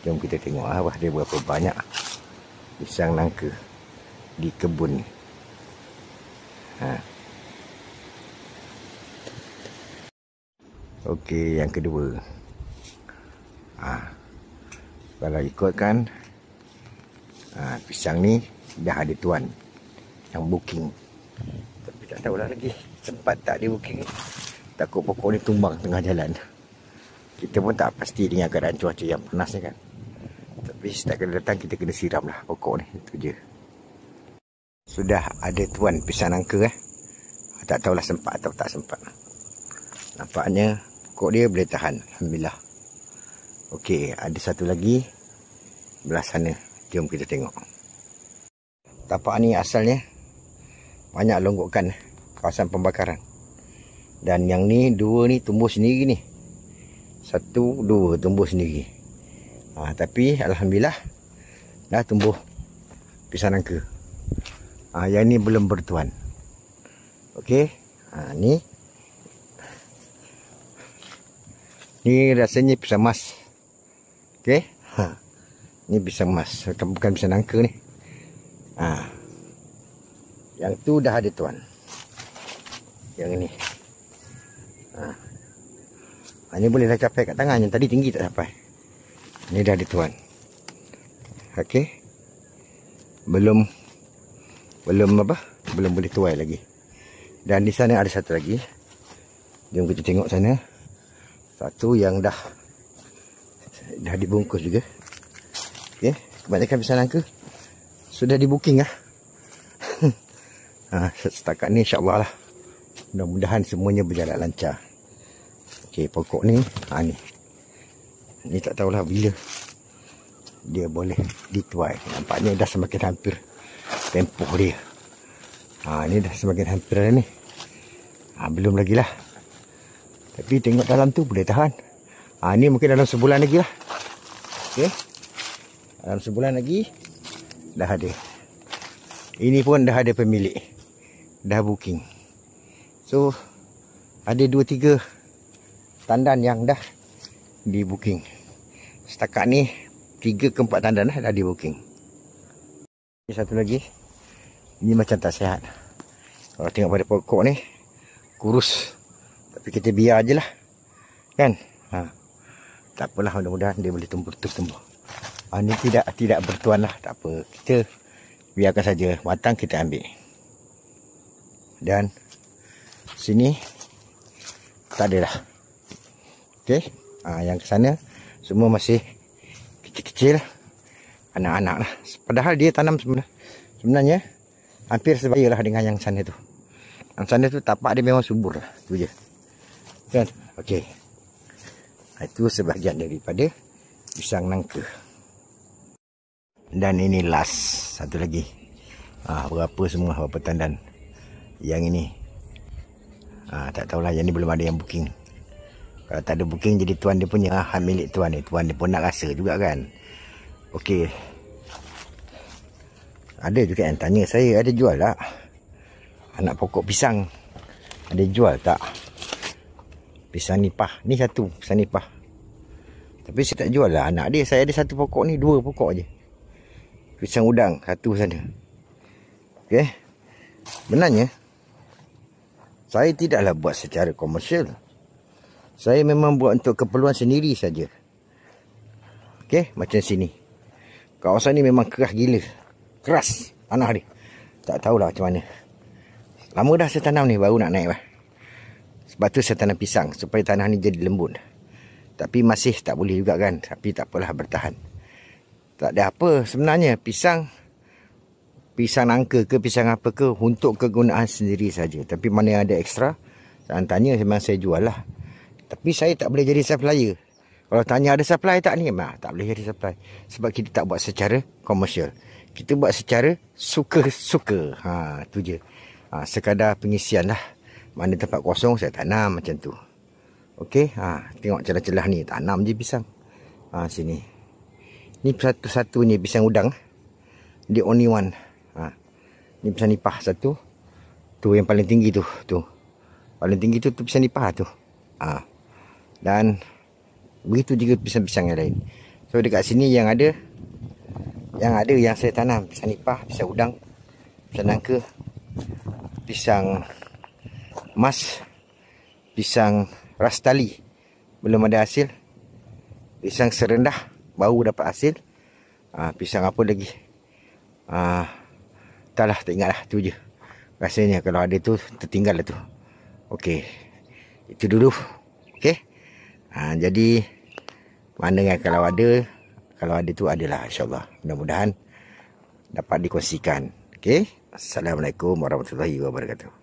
Jom kita tengok dia berapa banyak pisang nangka di kebun ni. Okey, yang kedua. Kalau ikutkan pisang ni dah ada tuan yang booking. Tapi tak tahulah lagi sempat tak dia booking. Takut pokok ni tumbang tengah jalan. Kita pun tak pasti dengan keadaan cuaca yang panas ni kan. Tapi setiap kali datang kita kena siram lah pokok ni. Itu je. Sudah ada tuan pisang nangka Tak tahulah sempat atau tak sempat. Nampaknya pokok dia boleh tahan. Alhamdulillah. Okey, ada satu lagi belah sana. Jom kita tengok. Tapak ni asalnya banyak longgokan kawasan pembakaran. Dan yang ni dua ni tumbuh sendiri ni. Satu, dua tumbuh sendiri. Tapi alhamdulillah dah tumbuh pisang nangka. Yang ni belum bertuan. Okey. Ni rasanya pisang emas. Okey. Ni pisang emas, bukan pisang nangka ni. Yang tu dah ada tuan. Yang ni. Ni boleh dah capai kat tangan. Yang tadi tinggi tak sampai. Ni dah ada tuan. Okey. Belum boleh tuai lagi. Dan di sana ada satu lagi. Jom kita tengok sana. Satu yang dah dibungkus juga. Okey, kebanyakan pisang nangka sudah di booking setakat ni insya-Allah lah. Mudah-mudahan semuanya berjalan lancar. Okey, pokok ni ni tak tahulah bila dia boleh dituai. Nampaknya dah semakin hampir tempoh dia. Ni dah semakin hampir dah ni. Belum lagi lah. Tapi tengok dalam tu boleh tahan. Ni mungkin dalam sebulan lagi lah. Okey. Dalam sebulan lagi dah ada. Ini pun dah ada pemilik. Dah booking. So ada 2-3 tandan yang dah di booking. Setakat ni 3 ke 4 tandan dah di booking. Ini satu lagi. Ini macam tak sihat. Kalau tengok pada pokok ni kurus. Tapi kita biar je lah. Kan? Tak apalah, mudah-mudahan dia boleh tumbuh terus tumbuh. Ni tidak bertuan lah. Tak apa. Kita biarkan saja. Matang kita ambil. Dan sini tak ada lah. Okey. Yang ke sana semua masih kecil-kecil. Anak-anak lah. Padahal dia tanam sebenarnya hampir sebaya lah dengan yang sana tu. Yang sana tu tapak dia memang subur lah. Tu je. Kan? Okey. Itu sebahagian daripada pisang nangka. Dan ini last. Satu lagi. Berapa semua, berapa tandan. Yang ini. Tak tahulah, yang ni belum ada yang booking. Kalau tak ada booking, jadi tuan dia punya. Milik tuan ni. Tuan dia pun nak rasa juga kan. Okey. Ada juga yang tanya saya, ada jual tak anak pokok pisang? Ada jual tak? Pisang nipah. Ni satu pisang nipah. Tapi saya tak jual lah anak dia. Saya ada satu pokok ni, 2 pokok je. Pisang udang, satu sana. Okey. Benarnya saya tidaklah buat secara komersial. Saya memang buat untuk keperluan sendiri saja. Okey, macam sini. Kawasan ni memang keras gila. Keras tanah dia. Tak tahulah macam mana. Lama dah saya tanam ni, baru nak naik lah. Sebab tu saya tanam pisang, supaya tanah ni jadi lembut. Tapi masih tak boleh juga kan. Tapi tak apalah, bertahan. Tak ada apa sebenarnya. Pisang nangka ke, pisang apa ke, untuk kegunaan sendiri saja. Tapi mana yang ada ekstra, saya tanya, memang saya jual lah. Tapi saya tak boleh jadi supplier. Kalau tanya ada supply tak ni, tak boleh jadi supply. Sebab kita tak buat secara komersial. Kita buat secara suka-suka. Tu je. Sekadar pengisian lah. Mana tempat kosong saya tanam macam tu. Okey. Tengok celah-celah ni. Tanam je pisang. Sini. Ni satu-satu ni pisang udang. The only one. Ni pisang nipah satu. Tu yang paling tinggi tu. Paling tinggi tu pisang nipah tu. Dan begitu juga pisang-pisang yang lain. So dekat sini yang ada yang saya tanam pisang nipah, pisang udang, pisang nangka, pisang emas, pisang rastali belum ada hasil, pisang serendah baru dapat hasil, pisang apa lagi, tak ingat lah, tu je rasanya. Kalau ada tu tertinggal lah tu. Okey, itu dulu. Okey, jadi mana kan kalau ada tu adalah, insyaAllah mudah-mudahan dapat dikongsikan. Okey, Assalamualaikum warahmatullahi wabarakatuh.